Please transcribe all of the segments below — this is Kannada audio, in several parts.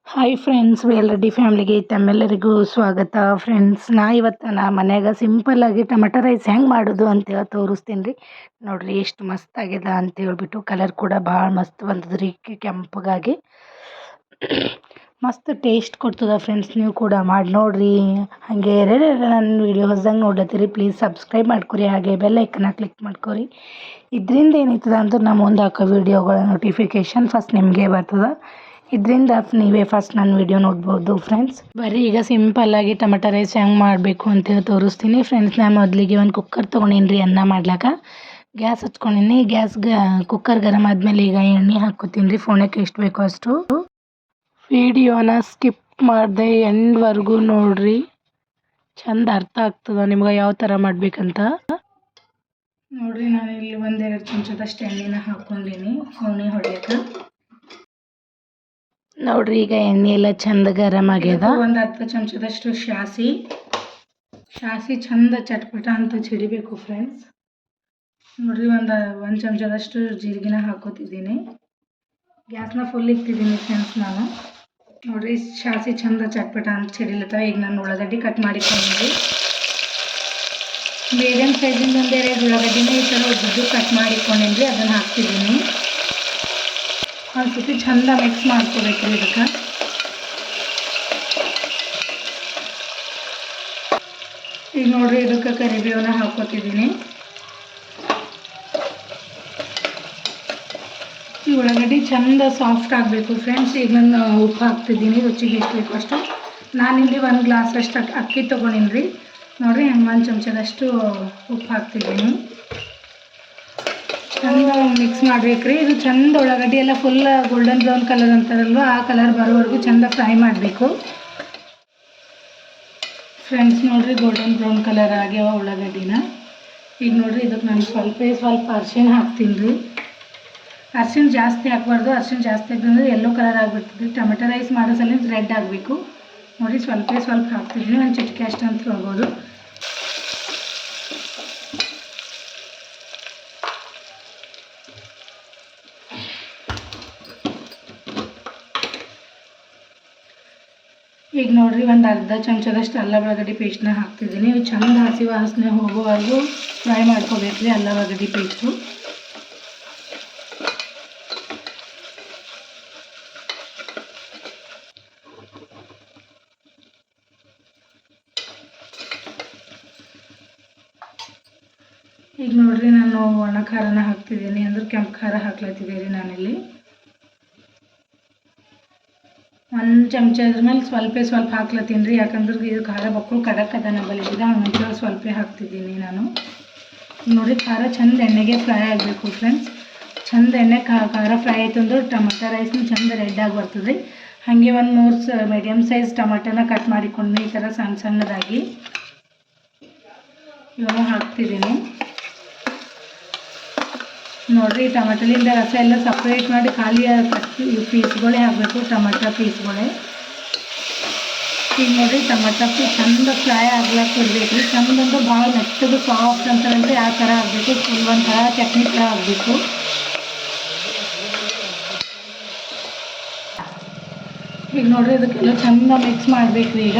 ಹಾಯ್ ಫ್ರೆಂಡ್ಸ್, ವೆಲ್ರೆಡಿ ಫ್ಯಾಮಿಲಿಗೆ ತಮ್ಮೆಲ್ಲರಿಗೂ ಸ್ವಾಗತ. ಫ್ರೆಂಡ್ಸ್, ಇವತ್ತು ಮನ್ಯಾಗ ಸಿಂಪಲ್ಲಾಗಿ ಟೊಮೆಟೊ ರೈಸ್ ಹೆಂಗೆ ಮಾಡೋದು ಅಂತೇಳಿ ತೋರಿಸ್ತೀನಿ ರೀ. ನೋಡಿರಿ ಎಷ್ಟು ಮಸ್ತ್ ಆಗ್ಯದ ಅಂತ ಹೇಳ್ಬಿಟ್ಟು. ಕಲರ್ ಕೂಡ ಭಾಳ ಮಸ್ತ್ ಬಂದದ್ರಿ, ಕೆಂಪಗಾಗಿ ಮಸ್ತ್ ಟೇಸ್ಟ್ ಕೊಡ್ತದ. ಫ್ರೆಂಡ್ಸ್, ನೀವು ಕೂಡ ಮಾಡಿ ನೋಡಿರಿ. ಹಾಗೆ ನನ್ನ ವೀಡಿಯೋ ಹೊಸದಂಗೆ ನೋಡ್ಲತ್ತೀರಿ, ಪ್ಲೀಸ್ ಸಬ್ಸ್ಕ್ರೈಬ್ ಮಾಡ್ಕೊರಿ. ಹಾಗೆ ಬೆಲ್ ಐಕನ್ನ ಕ್ಲಿಕ್ ಮಾಡ್ಕೊರಿ. ಇದರಿಂದ ಏನಾಯ್ತದ ಅಂದ್ರೆ ನಮ್ಮ ಮುಂದೆ ಹಾಕೋ ವೀಡಿಯೋಗಳ ನೋಟಿಫಿಕೇಷನ್ ಫಸ್ಟ್ ನಿಮಗೆ ಬರ್ತದೆ. ಇದರಿಂದ ನೀವೇ ಫಸ್ಟ್ ನನ್ನ ವೀಡಿಯೋ ನೋಡ್ಬೋದು. ಫ್ರೆಂಡ್ಸ್, ಬರೀ ಈಗ ಸಿಂಪಲ್ಲಾಗಿ ಟೊಮೆಟೊ ರೈಸ್ ಹೆಂಗೆ ಮಾಡಬೇಕು ಅಂತೇಳಿ ತೋರಿಸ್ತೀನಿ. ಫ್ರೆಂಡ್ಸ್, ನಾನು ಮೊದಲಿಗೆ ಒಂದು ಕುಕ್ಕರ್ ತೊಗೊಂಡೀನಿ ರೀ ಅನ್ನ ಮಾಡ್ಲಾಕ. ಗ್ಯಾಸ್ ಹಚ್ಕೊಂಡೀನಿ. ಕುಕ್ಕರ್ ಗರಮ್ ಆದಮೇಲೆ ಈಗ ಎಣ್ಣೆ ಹಾಕ್ಕೊತೀನಿ ರೀ. ಫೋಣಕ್ಕೆ ಎಷ್ಟು ಬೇಕೋ ಅಷ್ಟು. ವಿಡಿಯೋನ ಸ್ಕಿಪ್ ಮಾಡಿದೆ ಎಂಡ್ವರೆಗೂ ನೋಡ್ರಿ, ಚಂದ ಅರ್ಥ ಆಗ್ತದ ನಿಮ್ಗೆ ಯಾವ ಥರ ಮಾಡ್ಬೇಕಂತ. ನೋಡ್ರಿ, ನಾನಿಲ್ಲಿ 1-2 ಚಮಚದಷ್ಟು ಎಣ್ಣೆನ ಹಾಕ್ಕೊಂಡೀನಿ ಫೋಣೆ ಹೊಡ್ಯಕ್ಕೆ. ನೋಡ್ರಿ, ಈಗ ಎಣ್ಣೆ ಎಲ್ಲ ಚಂದ ಗರಮ್ ಆಗ್ಯದ. ಒಂದು ಅರ್ಧ ಚಮಚದಷ್ಟು ಶಾಸಿ ಚಂದ ಚಟ್ಪಟ ಅಂತ ಚಿಡಿಬೇಕು. ಫ್ರೆಂಡ್ಸ್, ನೋಡ್ರಿ, ಒಂದು ಚಮಚದಷ್ಟು ಜೀರಿಗೆನ ಹಾಕೋತಿದ್ದೀನಿ. ಗ್ಯಾಸ್ನ ಫುಲ್ ಇಕ್ತಿದ್ದೀನಿ ಫ್ರೆಂಡ್ಸ್ ನಾನು. ನೋಡ್ರಿ, ಶಾಸಿ ಚಂದ ಚಟ್ಪಟ ಅಂತ ಚಿಡಿಲತ್ತವ. ಈಗ ನಾನು ಉಳ್ಳಾಗಡ್ಡಿ ಕಟ್ ಮಾಡಿಕೊಂಡಿದ್ದೆ. ಮೀಡಿಯಮ್ ಸೈಜಿಂದ 1-2 ಉಳ್ಳಾಗಡ್ಡಿನ ಈ ಥರ ಉದ್ದು ಕಟ್ ಮಾಡಿಕೊಂಡಿದ್ರಿ, ಅದನ್ನು ಹಾಕ್ತಿದ್ದೀನಿ. ಒಂದು ಸತಿ ಚಂದ ಮಿಕ್ಸ್ ಮಾಡ್ಕೋಬೇಕ್ರಿ ಇದಕ್ಕೆ. ಈಗ ನೋಡ್ರಿ, ಇದಕ್ಕೆ ಕರಿಬೇವನ್ನ ಹಾಕೋತಿದ್ದೀನಿ. ಈ ಉಳ್ಳಾಗಡ್ಡಿ ಚಂದ ಸಾಫ್ಟ್ ಆಗಬೇಕು. ಫ್ರೆಂಡ್ಸ್, ಈಗ ನಾನು ಉಪ್ಪು ಹಾಕ್ತಿದ್ದೀನಿ, ರುಚಿಗೆ ಎಷ್ಟು ಬೇಕು ಅಷ್ಟು. ನಾನಿಲ್ಲಿ 1 ಗ್ಲಾಸ್ ಅಷ್ಟು ಅಕ್ಕಿ ತೊಗೊಂಡಿನಿ ರೀ. ನೋಡಿರಿ, 1 ಚಮಚದಷ್ಟು ಉಪ್ಪು ಹಾಕ್ತಿದ್ದೀನಿ. ಚಂದ ಮಿಕ್ಸ್ ಮಾಡ್ಬೇಕ್ರಿ. ಇದು ಚಂದ ಉಳ್ಳಾಗಡ್ಡಿ ಎಲ್ಲ ಫುಲ್ ಗೋಲ್ಡನ್ ಬ್ರೌನ್ ಕಲರ್ ಅಂತಾರಲ್ವ, ಆ ಕಲರ್ ಬರೋವರೆಗೂ ಚಂದ ಫ್ರೈ ಮಾಡಬೇಕು. ಫ್ರೆಂಡ್ಸ್, ನೋಡ್ರಿ, ಗೋಲ್ಡನ್ ಬ್ರೌನ್ ಕಲರ್ ಆಗ್ಯಾವ ಉಳ್ಳಾಗಡ್ಡಿನ. ಈಗ ನೋಡ್ರಿ, ಇದಕ್ಕೆ ನಾನು ಸ್ವಲ್ಪ ಅರ್ಶಿಣ ಹಾಕ್ತೀನಿ ರೀ. ಅರ್ಶಿಣ ಜಾಸ್ತಿ ಹಾಕಬಾರ್ದು. ಅರ್ಶಿಣ ಜಾಸ್ತಿ ಹಾಕಿದ್ರೆ ಯೆಲ್ಲೋ ಕಲರ್ ಆಗಿಬಿಡ್ತದೆ. ಟೊಮೆಟೊ ರೈಸ್ ಮಾಡೋ ಸಲ ರೆಡ್ ಆಗಬೇಕು. ನೋಡಿ, ಸ್ವಲ್ಪ ಹಾಕ್ತಿದ್ದೀನಿ. ಒಂದು ಚಿಟಿಕೆ ಅಷ್ಟು ಅಂತ ಹೇಳ್ಬೋದು. ಈಗ ನೋಡ್ರಿ, ಒಂದು ಅರ್ಧ ಚಮಚದಷ್ಟು ಅಲ್ಲ ಉಳ್ಳಾಗಡ್ಡಿ ಪೇಸ್ಟ್ನ ಹಾಕ್ತಿದ್ದೀನಿ. ಇವು ಚಂದ ಹಸಿ ವಾಸನೆ ಹೋಗೋವರೆಗೂ ಫ್ರೈ ಮಾಡ್ಕೋಬೇಕ್ರಿ ಅಲ್ಲ ಉಳ್ಳಾಗಡ್ಡಿ ಪೇಸ್ಟು. ಈಗ ನೋಡ್ರಿ, ನಾನು ಒಣ ಖಾರನ ಹಾಕ್ತಿದ್ದೀನಿ, ಅಂದ್ರೆ ಕೆಂಪು ಖಾರ ಹಾಕ್ಲತ್ತಿದ್ದೀರಿ ನಾನಿಲ್ಲಿ. 1 ಚಮಚ ಅದ್ರ ಮೇಲೆ ಸ್ವಲ್ಪ ಹಾಕ್ಲತ್ತೀನಿ ರೀ. ಯಾಕಂದ್ರೆ ಇದು ಖಾರ ಬಕ್ಕಳು ಕಡಕ್ ಅದ ನಮ್ಮಲ್ಲಿದೆ, ಹಂಗಂತ ಸ್ವಲ್ಪ ಹಾಕ್ತಿದ್ದೀನಿ ನಾನು. ನೋಡಿ, ಖಾರ ಚಂದ ಎಣ್ಣೆಗೆ ಫ್ರೈ ಆಗಬೇಕು. ಫ್ರೆಂಡ್ಸ್, ಚಂದ ಎಣ್ಣೆ ಖಾರ ಫ್ರೈ ಆಯ್ತು ಅಂದ್ರೆ ಟೊಮೆಟೊ ರೈಸ್ನ ಚಂದ ರೆಡ್ ಆಗಿ ಬರ್ತದೆ ರೀ. ಹಾಗೆ 1 ಮೀಡಿಯಮ್ ಸೈಜ್ ಟೊಮೆಟೊನ ಕಟ್ ಮಾಡಿಕೊಂಡು ಈ ಥರ ಸಣ್ಣದಾಗಿ ಇವಾಗ ಹಾಕ್ತಿದ್ದೀನಿ. ನೋಡಿರಿ, ಟೊಮೆಟೊಲಿಂದ ರಸ ಎಲ್ಲ ಸಪ್ರೇಟ್ ಮಾಡಿ ಖಾಲಿ ಪೀಸ್ಗಳೇ ಹಾಕಬೇಕು, ಟೊಮೆಟೊ ಪೀಸ್ಗಳೇ. ಈಗ ನೋಡಿರಿ, ಟೊಮೆಟೊ ಪೀಸ್ ಚಂದ ಫ್ರೈ ಆಗ್ಲಾಕ ಇರಬೇಕು ರೀ. ಚಂದ ಅಂದ್ರೆ ಭಾಳ ಮೆತ್ತಗೆ ಸಾಫ್ಟ್ ಅಂತಾರಲ್ರಿ, ಆ ಥರ ಆಗಬೇಕು. ಫುಲ್ ಒಂಥರ ಚಟ್ನಿ ಥರ ಆಗಬೇಕು. ಈಗ ನೋಡಿರಿ, ಇದಕ್ಕೆಲ್ಲ ಚಂದ ಮಿಕ್ಸ್ ಮಾಡಬೇಕು ರೀ. ಈಗ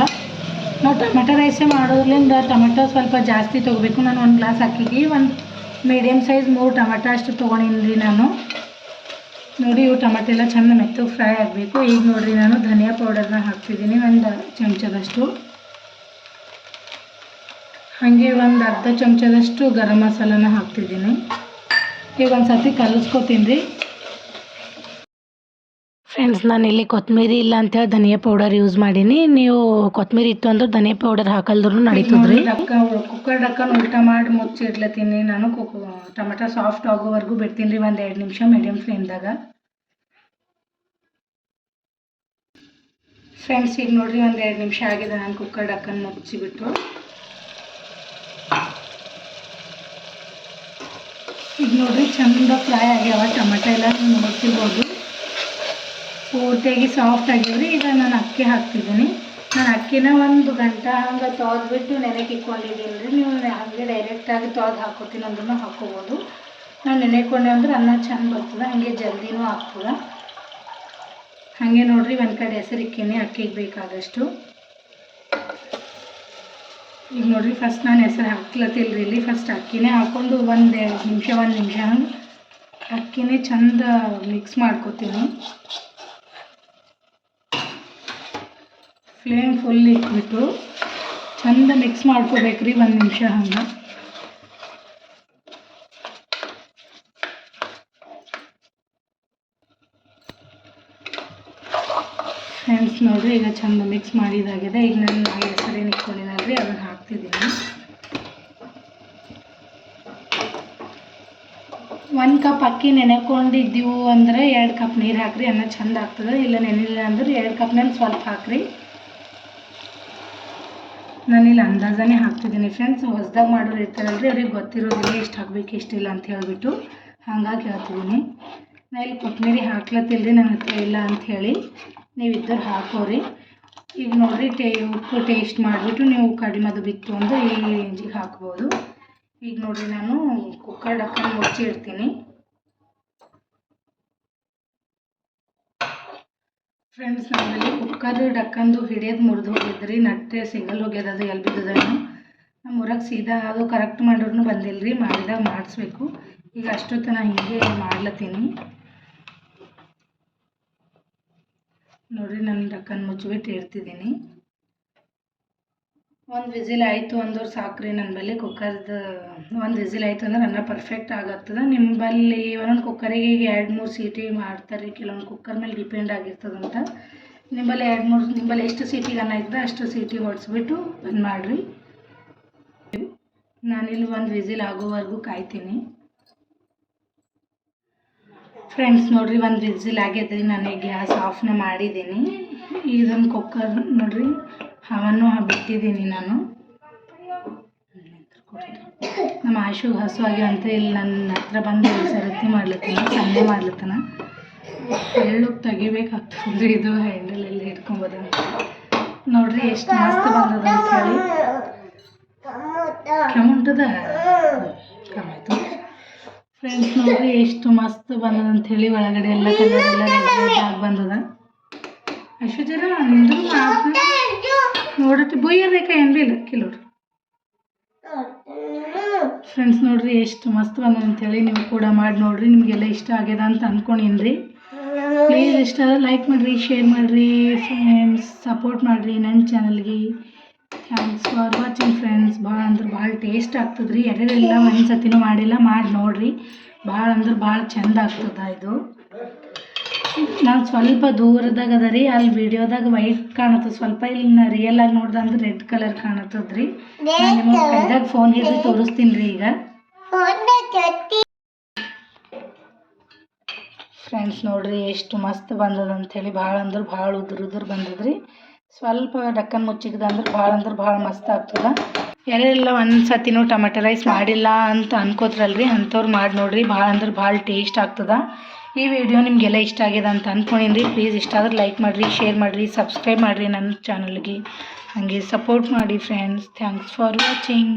ನಾವು ಟೊಮೆಟೊ ರೈಸೇ ಮಾಡೋದ್ರಿಂದ ಟೊಮೆಟೊ ಸ್ವಲ್ಪ ಜಾಸ್ತಿ ತೊಗೋಬೇಕು. ನಾನು 1 ಗ್ಲಾಸ್ ಅಕ್ಕಿಗೆ ಮೀಡಿಯಮ್ ಸೈಜ್ 3 ಟೊಮೆಟೊ ಅಷ್ಟು ತೊಗೊಂಡಿನಿ ರೀ ನಾನು. ನೋಡಿ, ಇವು ಟೊಮೆಟೊ ಎಲ್ಲ ಚಂದ ಮೆತ್ತಗೆ ಫ್ರೈ ಆಗಬೇಕು. ಈಗ ನೋಡಿರಿ, ನಾನು ಧನಿಯಾ ಪೌಡರ್ನ ಹಾಕ್ತಿದ್ದೀನಿ 1 ಚಮಚದಷ್ಟು. ಹಾಗೆ 1 ಅರ್ಧ ಚಮಚದಷ್ಟು ಗರಂ ಮಸಾಲನ ಹಾಕ್ತಿದ್ದೀನಿ. ಈಗ ಒಂದು ಸರ್ತಿ ಕಲಿಸ್ಕೊತೀನಿ ರೀ. ಫ್ರೆಂಡ್ಸ್, ನಾನಿಲ್ಲಿ ಕೊತ್ತಂಬರಿ ಇಲ್ಲ ಅಂತೇಳಿ ಧನಿಯಾ ಪೌಡರ್ ಯೂಸ್ ಮಾಡೀನಿ. ನೀವು ಕೊತ್ತಂಬರಿ ಇತ್ತು ಅಂದ್ರೆ ಧನಿಯಾ ಪೌಡರ್ ಹಾಕಲ್ದ್ರು ನಡೀತದ್ರಿ. ಕುಕ್ಕರ್ ಡಕ್ಕನ್ ಉಲ್ಟಾ ಮಾಡಿ ಮುಚ್ಚಿಡ್ಲತ್ತೀನಿ ನಾನು. ಟೊಮೆಟೊ ಸಾಫ್ಟ್ ಆಗೋವರೆಗೂ ಬಿಡ್ತೀನಿ ರೀ, 1-2 ನಿಮಿಷ ಮೀಡಿಯಮ್ ಫ್ಲೇಮ್ದಾಗ. ಫ್ರೆಂಡ್ಸ್, ಈಗ ನೋಡಿರಿ, 1-2 ನಿಮಿಷ ಆಗಿದೆ. ನಾನು ಕುಕ್ಕರ್ ಡಕ್ಕನ್ ಮುಚ್ಚಿಬಿಟ್ಟು ಈಗ ನೋಡಿರಿ, ಚಂದ ಫ್ರೈ ಆಗ್ಯಾವ ಟೊಮೆಟೊ ಎಲ್ಲ. ನೀವು ನೋಡ್ತಿರ್ಬೋದು, ಪೂರ್ತಿಯಾಗಿ ಸಾಫ್ಟ್ ಆಗ್ಯಾವ್ರಿ. ಈಗ ನಾನು ಅಕ್ಕಿ ಹಾಕ್ತಿದ್ದೀನಿ. ನಾನು ಅಕ್ಕಿನ 1 ಗಂಟೆ ಹಂಗೆ ತೊಳೆದ್ಬಿಟ್ಟು ನೆನೆಗೆ ಇಟ್ಕೊಂಡಿದ್ದೀನಿ ರೀ. ನೀವು ಹಾಗೆ ಡೈರೆಕ್ಟಾಗಿ ತೊಳೆದು ಹಾಕೋತೀನಿ ಅಂದ್ರೂ ಹಾಕ್ಕೋಬೋದು. ನಾನು ನೆನೆಕೊಂಡೆ ಅಂದ್ರೆ ಅನ್ನ ಚಂದ ಬರ್ತದೆ, ಹಾಗೆ ಜಲ್ದಿನೂ ಆಗ್ತದೆ. ಹಾಗೆ ನೋಡ್ರಿ ಒಂದು ಕಡೆ ಹೆಸರು ಇಕ್ಕೇನೆ ಅಕ್ಕಿಗೆ ಬೇಕಾದಷ್ಟು. ಈಗ ನೋಡ್ರಿ ಫಸ್ಟ್ ನಾನು ಹೆಸರು ಹಾಕ್ಲತ್ತಿಲ್ರಿ, ಇಲ್ಲಿ ಫಸ್ಟ್ ಅಕ್ಕಿನೇ ಹಾಕ್ಕೊಂಡು ಒಂದು ನಿಮಿಷ ಅಕ್ಕಿನೇ ಚಂದ ಮಿಕ್ಸ್ ಮಾಡ್ಕೊತೀನಿ. ಫ್ಲೇಮ್ ಫುಲ್ ಇಟ್ಬಿಟ್ಟು ಚಂದ ಮಿಕ್ಸ್ ಮಾಡ್ಕೋಬೇಕ್ರಿ 1 ನಿಮಿಷ ಹಂಗೆ. ಫ್ರೆಂಡ್ಸ್ ನೋಡಿರಿ ಈಗ ಚಂದ ಮಿಕ್ಸ್ ಮಾಡಿದಾಗಿದೆ. ಈಗ ನಾನು ಹೆಸರೇನು ಇಟ್ಕೊಂಡಿನಲ್ರಿ ಅದನ್ನು ಹಾಕ್ತಿದ್ದೀನಿ. 1 ಕಪ್ ಅಕ್ಕಿ ನೆನೆಕೊಂಡಿದ್ದೀವಿ ಅಂದ್ರೆ 2 ಕಪ್ ನೀರು ಹಾಕ್ರಿ, ಅನ್ನ ಚಂದ ಆಗ್ತದೆ. ಇಲ್ಲ ನೆನಿಲ್ಲ ಅಂದ್ರೆ 2 ಕಪ್ನಲ್ಲಿ ಸ್ವಲ್ಪ ಹಾಕ್ರಿ. ನಾನಿಲ್ಲಿ ಅಂದಾಜನೇ ಹಾಕ್ತಿದ್ದೀನಿ ಫ್ರೆಂಡ್ಸ್. ಹೊಸ್ದಾಗಿ ಮಾಡೋರು ಇರ್ತಾರಲ್ರಿ ಅವ್ರಿಗೆ ಗೊತ್ತಿರೋದಿಲ್ಲ ಎಷ್ಟು ಹಾಕ್ಬೇಕು ಎಷ್ಟಿಲ್ಲ ಅಂತ ಹೇಳಿಬಿಟ್ಟು, ಹಾಗಾಗಿ ಹೇಳ್ತಿದ್ದೀನಿ. ನಾ ಇಲ್ಲಿ ಕೊತ್ತಂಬರಿ ಹಾಕ್ಲತ್ತಿಲ್ರಿ, ನನ್ನ ಹತ್ರ ಇಲ್ಲ ಅಂಥೇಳಿ. ನೀವು ಇದ್ದರೆ ಹಾಕೋರಿ. ಈಗ ನೋಡಿರಿ ಉಪ್ಪು ಟೇಸ್ಟ್ ಮಾಡಿಬಿಟ್ಟು ನೀವು ಕಡಿಮೆ ಅದು ಬಿತ್ತು ಅಂದರೆ ಈ ರೇಂಜಿಗೆ ಹಾಕ್ಬೋದು. ಈಗ ನೋಡಿರಿ ನಾನು ಕುಕ್ಕರ್ ಡಕ್ಕನ್ ಮುಚ್ಚಿ ಇಡ್ತೀನಿ. ಫ್ರೆಂಡ್ಸ್ ನಮ್ಮಲ್ಲಿ ಕುಕ್ಕರ್ ಡಕ್ಕಂದು ಹಿಡಿಯೋದು ಮುರಿದು ಹೋಗಿದ್ರಿ, ನಟ್ಟೆ ಸಿಗಲ್ ಹೋಗ್ಯದ, ಅದು ಎಲ್ಲಿ ಬಿದ್ದದನು. ನಮ್ಮ ಊರಾಗ ಸೀದಾ ಅದು ಕರೆಕ್ಟ್ ಮಾಡೋರು ಬಂದಿಲ್ಲ ರೀ, ಮಾಡಿದಾಗ ಮಾಡಿಸ್ಬೇಕು. ಈಗ ಅಷ್ಟೊತ್ತನ ಹೀಗೆ ಮಾಡ್ಲತ್ತೀನಿ ನೋಡಿರಿ. ನಾನು ಡಕ್ಕನ್ ಮುಚ್ಚಿಬಿಟ್ಟು ಇಡ್ತಿದ್ದೀನಿ. 1 ವಿಸಿಲ್ ಆಯಿತು ಅಂದವ್ರು ಸಾಕ್ರಿ. ನನ್ನ ಬಳಿ ಕುಕ್ಕರ್ದು 1 ವಿಸಿಲ್ ಆಯಿತು ಅಂದ್ರೆ ಅನ್ನ ಪರ್ಫೆಕ್ಟ್ ಆಗತ್ತದ. ನಿಮ್ಮ ಬಳಿ ಒಂದೊಂದು ಕುಕ್ಕರಿಗೆ 2-3 ಸೀಟಿ ಮಾಡ್ತಾರೆ, ಕೆಲವೊಂದು ಕುಕ್ಕರ್ ಮೇಲೆ ಡಿಪೆಂಡ್ ಆಗಿರ್ತದಂತ. ನಿಮ್ಮಲ್ಲಿ 2-3 ನಿಮ್ಮಲ್ಲಿ ಎಷ್ಟು ಸೀಟಿಗೆ ಅನ್ನ ಇದ್ದರೆ ಅಷ್ಟು ಸೀಟಿ ಹೊಡ್ಸ್ಬಿಟ್ಟು ಬಂದ್ ಮಾಡಿರಿ. ನಾನಿಲ್ಲಿ 1 ವಿಸಿಲ್ ಆಗೋವರೆಗೂ ಕಾಯ್ತೀನಿ. ಫ್ರೆಂಡ್ಸ್ ನೋಡಿರಿ 1 ವಿಸಿಲ್ ಆಗ್ಯದ್ರಿ, ನಾನು ಗ್ಯಾಸ್ ಆಫ್ನ ಮಾಡಿದ್ದೀನಿ. ಇದೊಂದು ಕುಕ್ಕರ್ ನೋಡಿರಿ ಹವನ್ನು ಬಿಟ್ಟಿದ್ದೀನಿ ನಾನು. ನಮ್ಮ ಆಶುಗೆ ಹಸು ಆಗ್ಯಾವಂತ ಇಲ್ಲಿ ನನ್ನ ಹತ್ರ ಬಂದು ಸರತಿ ಮಾಡ್ಲತ್ತಾನ, ಸನ್ನೆ ಮಾಡ್ಲತ್ತಾನ. ಎಳ್ಳುಗೆ ತೆಗಿಬೇಕಾಗ್ತದ್ರಿ, ಇದು ಹ್ಯಾಂಡಲಲ್ಲಿ ಹಿಡ್ಕೊಂಬೋದ ನೋಡ್ರಿ ಎಷ್ಟು ಮಸ್ತ್ ಬಂದದ ಅಂತ ಹೇಳಿ. ಕೆಮ್ಮುಂಟದ ಕಮ್ಮಾಯ್ತು ಫ್ರೆಂಡ್ಸ್. ನೋಡ್ರಿ ಎಷ್ಟು ಮಸ್ತ್ ಬಂದದ ಅಂತ ಹೇಳಿ. ಒಳಗಡೆ ಎಲ್ಲ ಕಲರ್ ಎಲ್ಲ ರೆಡ್ ಆಗಿ ಬಂದದ. ಅಶ್ವಜರ ನಿಂದು ನೋಡತ್ತೆ ಬೊಯ್ಯೋದಕ್ಕೆ ಏನು ಬಿ ಇಲ್ಲ ಕಿಲೋಡ್ರಿ. ಫ್ರೆಂಡ್ಸ್ ನೋಡ್ರಿ ಎಷ್ಟು ಮಸ್ತ್ ಬಂದ ಅಂಥೇಳಿ. ನೀವು ಕೂಡ ಮಾಡಿ ನೋಡ್ರಿ, ನಿಮಗೆಲ್ಲ ಇಷ್ಟ ಆಗ್ಯದ ಅಂತ ಅಂದ್ಕೊಂಡಿನ್ರಿ. ಪ್ಲೀಸ್ ಇಷ್ಟ ಲೈಕ್ ಮಾಡಿರಿ, ಶೇರ್ ಮಾಡಿರಿ ಫ್ರೆಂಡ್ಸ್, ಸಪೋರ್ಟ್ ಮಾಡಿರಿ ನನ್ನ ಚಾನಲ್ಗೆ. Thanks for watching friends. ಭಾಳ ಅಂದ್ರೆ ಭಾಳ ಟೇಸ್ಟ್ ಆಗ್ತದ್ರಿ. ಯಾರೆಲ್ಲ ಒಂದು ಸತಿನೂ ಮಾಡಿಲ್ಲ, ಮಾಡಿ ನೋಡಿರಿ. ಭಾಳ ಅಂದ್ರೆ ಭಾಳ ಚೆಂದ ಆಗ್ತದ ಇದು. ನಾನು ಸ್ವಲ್ಪ ದೂರದಾಗ ಅದ ರೀ, ಅಲ್ಲಿ ವಿಡಿಯೋದಾಗ ವೈಟ್ ಕಾಣತ್ತದ ಸ್ವಲ್ಪ, ಇಲ್ಲಿ ನಾ ರಿಯಲ್ ಆಗಿ ನೋಡ್ದೆ ಅಂದ್ರೆ ರೆಡ್ ಕಲರ್ ಕಾಣತ್ತದ್ರಿ. ನಾನು ನಿಮಗೆ ಕೈದಾಗ ಫೋನ್ ಹಿಡಿದು ತೋರಿಸ್ತೀನಿ ರೀ ಈಗ. ಫ್ರೆಂಡ್ಸ್ ನೋಡ್ರಿ ಎಷ್ಟು ಮಸ್ತ್ ಬಂದದ ಅಂಥೇಳಿ. ಭಾಳ ಅಂದ್ರೆ ಭಾಳ ಉದುರು ಬಂದದ್ರಿ. ಸ್ವಲ್ಪ ಡಕ್ಕನ್ ಮುಚ್ಚಿಕ್ದ ಅಂದ್ರೆ ಭಾಳ ಮಸ್ತ್ ಆಗ್ತದ. ಯಾರೆಲ್ಲ ಒಂದು ಸತಿನೂ ಟೊಮೆಟೊ ರೈಸ್ ಮಾಡಿಲ್ಲ ಅಂತ ಅನ್ಕೋತ್ರಲ್ರಿ, ಅಂಥವ್ರು ಮಾಡಿ ನೋಡ್ರಿ. ಭಾಳ ಅಂದ್ರೆ ಭಾಳ ಟೇಸ್ಟ್ ಆಗ್ತದ. ಈ ವಿಡಿಯೋ ನಿಮಗೆಲ್ಲ ಇಷ್ಟ ಆಗಿದೆ ಅಂತ ಅಂದ್ಕೊಂಡಿನಿ. ಪ್ಲೀಸ್ ಇಷ್ಟ ಆದ್ರೆ ಲೈಕ್ ಮಾಡಿರಿ, ಶೇರ್ ಮಾಡಿರಿ, ಸಬ್ಸ್ಕ್ರೈಬ್ ಮಾಡಿರಿ ನನ್ನ ಚಾನಲ್ಗೆ. ಹಾಗೆ ಸಪೋರ್ಟ್ ಮಾಡಿ ಫ್ರೆಂಡ್ಸ್. Thanks for watching.